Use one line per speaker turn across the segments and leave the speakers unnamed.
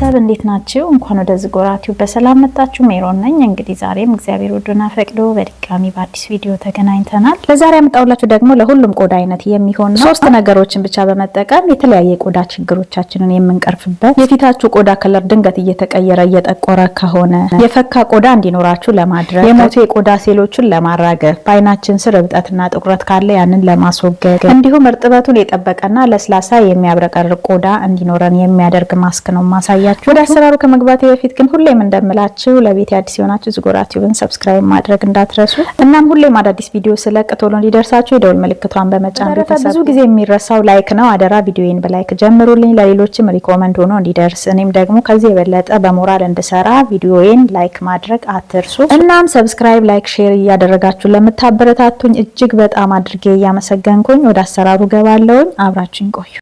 ቤተሰብ እንዴት ናችሁ? እንኳን ወደ ዝጎራቲው በሰላም መጣችሁ። ሜሮን ነኝ። እንግዲህ ዛሬም እግዚአብሔር ወዶና ፈቅዶ በድጋሚ በአዲስ ቪዲዮ ተገናኝተናል። ለዛሬ አመጣውላችሁ ደግሞ ለሁሉም ቆዳ አይነት የሚሆን ሶስት ነገሮችን ብቻ በመጠቀም የተለያየ ቆዳ ችግሮቻችንን የምንቀርፍበት የፊታችሁ ቆዳ ከለር ድንገት እየተቀየረ እየጠቆረ ከሆነ የፈካ ቆዳ እንዲኖራችሁ ለማድረግ የሞቱ የቆዳ ሴሎችን ለማራገፍ በአይናችን ስር እብጠትና ጥቁረት ካለ ያንን ለማስወገድ እንዲሁም እርጥበቱን የጠበቀና ለስላሳ የሚያብረቀርቅ ቆዳ እንዲኖረን የሚያደርግ ማስክ ነው ማሳያችሁ። ወደ አሰራሩ ከመግባቴ በፊት ግን ሁሌም እንደምላችሁ ለቤት አዲስ የሆናችሁ ዝጎራቲውን ሰብስክራይብ ማድረግ እንዳትረሱ። እናም ሁሌም አዳዲስ ቪዲዮ ስለቅ ቶሎ እንዲደርሳችሁ የደወል ምልክቷን በመጫን ቤተሰብ ብዙ ጊዜ የሚረሳው ላይክ ነው። አደራ ቪዲዮዬን በላይክ ጀምሩልኝ፣ ለሌሎችም ሪኮመንድ ሆኖ እንዲደርስ። እኔም ደግሞ ከዚህ የበለጠ በሞራል እንድሰራ ቪዲዮዬን ላይክ ማድረግ አትርሱ። እናም ሰብስክራይብ፣ ላይክ፣ ሼር እያደረጋችሁ ለምታበረታቱኝ እጅግ በጣም አድርጌ እያመሰገንኩኝ ወደ አሰራሩ ገባለሁ። አብራችሁኝ ቆዩ።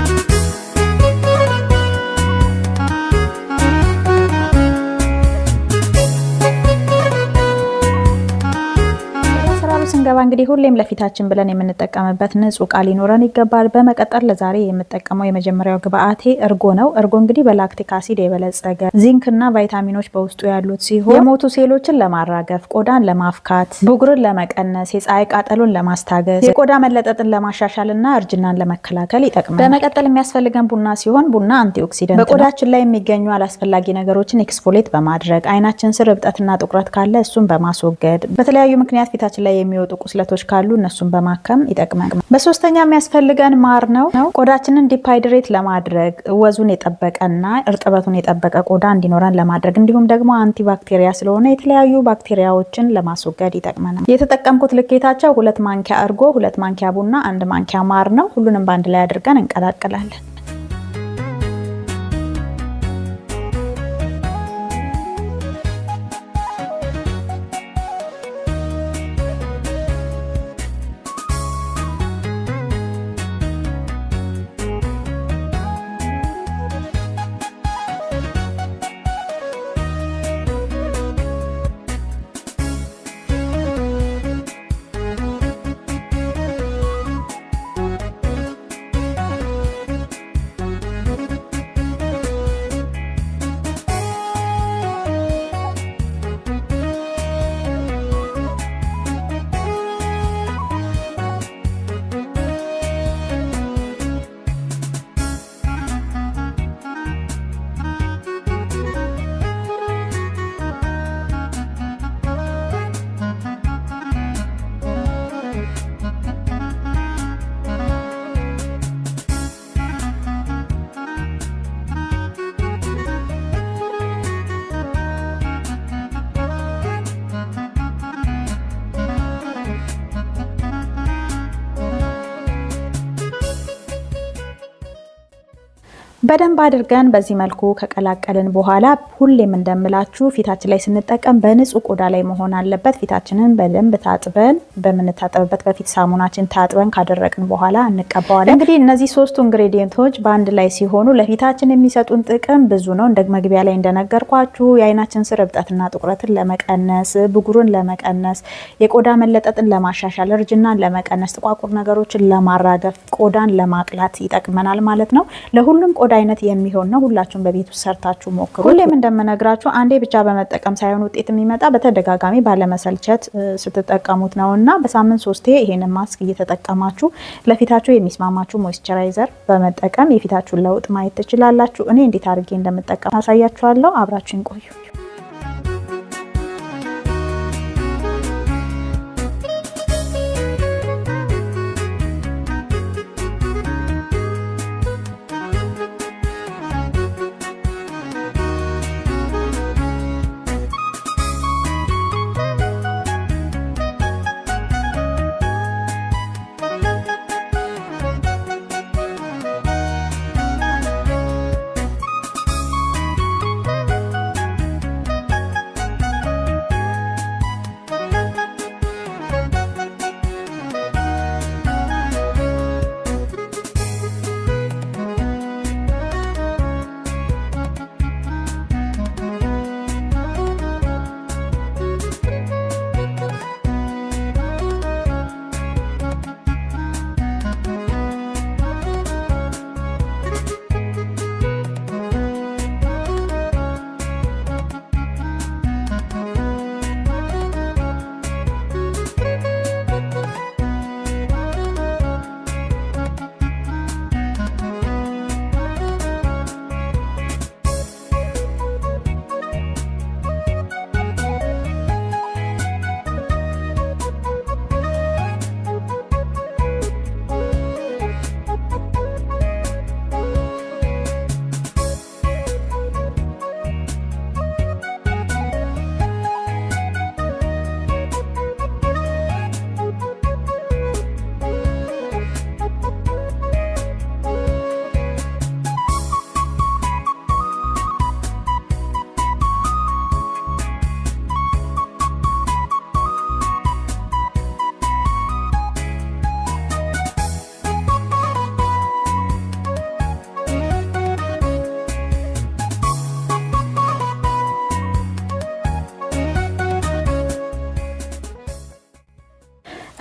ስንገባ እንግዲህ ሁሌም ለፊታችን ብለን የምንጠቀምበት ንጹህ ቃል ሊኖረን ይገባል። በመቀጠል ለዛሬ የምጠቀመው የመጀመሪያው ግብአቴ እርጎ ነው። እርጎ እንግዲህ በላክቲክ አሲድ የበለጸገ ዚንክና ቫይታሚኖች በውስጡ ያሉት ሲሆን የሞቱ ሴሎችን ለማራገፍ፣ ቆዳን ለማፍካት፣ ብጉርን ለመቀነስ፣ የፀሐይ ቃጠሎን ለማስታገስ፣ የቆዳ መለጠጥን ለማሻሻልና እርጅናን ለመከላከል ይጠቅማል። በመቀጠል የሚያስፈልገን ቡና ሲሆን ቡና አንቲኦክሲደንት በቆዳችን ላይ የሚገኙ አላስፈላጊ ነገሮችን ኤክስፎሌት በማድረግ አይናችን ስር እብጠትና ጥቁረት ካለ እሱን በማስወገድ በተለያዩ ምክንያት ፊታችን ላይ የሚወጡ ቁስለቶች ካሉ እነሱን በማከም ይጠቅማል። በሶስተኛ የሚያስፈልገን ማር ነው። ቆዳችንን ዲሃይድሬት ለማድረግ ወዙን የጠበቀና እርጥበቱን የጠበቀ ቆዳ እንዲኖረን ለማድረግ እንዲሁም ደግሞ አንቲባክቴሪያ ስለሆነ የተለያዩ ባክቴሪያዎችን ለማስወገድ ይጠቅመናል። የተጠቀምኩት ልኬታቸው 2 ማንኪያ እርጎ፣ 2 ማንኪያ ቡና፣ 1 ማንኪያ ማር ነው። ሁሉንም በአንድ ላይ አድርገን እንቀላቅላለን። በደንብ አድርገን በዚህ መልኩ ከቀላቀልን በኋላ ሁሌም እንደምላችሁ ፊታችን ላይ ስንጠቀም በንጹህ ቆዳ ላይ መሆን አለበት። ፊታችንን በደንብ ታጥበን በምንታጠብበት በፊት ሳሙናችን ታጥበን ካደረቅን በኋላ እንቀባዋለን። እንግዲህ እነዚህ ሶስቱ ኢንግሬዲየንቶች በአንድ ላይ ሲሆኑ ለፊታችን የሚሰጡን ጥቅም ብዙ ነው። እንደ መግቢያ ላይ እንደነገርኳችሁ የአይናችን ስር እብጠትና ጥቁረትን ለመቀነስ፣ ብጉሩን ለመቀነስ፣ የቆዳ መለጠጥን ለማሻሻል፣ እርጅናን ለመቀነስ፣ ጥቋቁር ነገሮችን ለማራገፍ፣ ቆዳን ለማቅላት ይጠቅመናል ማለት ነው። ለሁሉም ቆዳ አይነት የሚሆን ነው። ሁላችሁም በቤት ውስጥ ሰርታችሁ ሞክሩ። ሁሌም እንደምነግራችሁ አንዴ ብቻ በመጠቀም ሳይሆን ውጤት የሚመጣ በተደጋጋሚ ባለመሰልቸት ስትጠቀሙት ነውና በሳምንት 3 ይሄንን ማስክ እየተጠቀማችሁ ለፊታችሁ የሚስማማችሁ ሞይስቸራይዘር በመጠቀም የፊታችሁን ለውጥ ማየት ትችላላችሁ። እኔ እንዴት አድርጌ እንደምጠቀም አሳያችኋለሁ። አብራችሁን ቆዩ።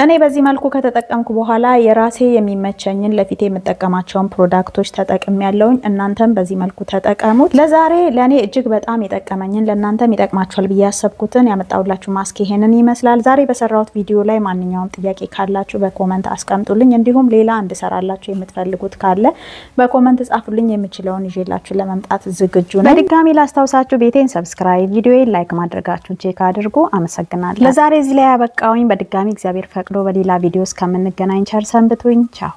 እኔ በዚህ መልኩ ከተጠቀምኩ በኋላ የራሴ የሚመቸኝን ለፊቴ የምጠቀማቸውን ፕሮዳክቶች ተጠቅሜያለሁኝ። እናንተም በዚህ መልኩ ተጠቀሙት። ለዛሬ ለኔ እጅግ በጣም የጠቀመኝን ለእናንተም ይጠቅማችኋል ብዬ ያሰብኩትን ያመጣሁላችሁ ማስክ ይሄንን ይመስላል። ዛሬ በሰራሁት ቪዲዮ ላይ ማንኛውም ጥያቄ ካላችሁ በኮመንት አስቀምጡልኝ። እንዲሁም ሌላ እንድሰራላችሁ የምትፈልጉት ካለ በኮመንት ጻፉልኝ። የምችለውን ይዤላችሁ ለመምጣት ዝግጁ ነኝ። በድጋሚ ላስታውሳችሁ ቤቴን ሰብስክራይብ፣ ቪዲዮዬን ላይክ ማድረጋችሁን ቼክ አድርጉ። አመሰግናለሁ። ለዛሬ እዚህ ላይ ያበቃውኝ። በድጋሚ እግዚአብሔር ፈቅዶ በሌላ ቪዲዮ እስከምንገናኝ ቸር ሰንብቱኝ። ቻው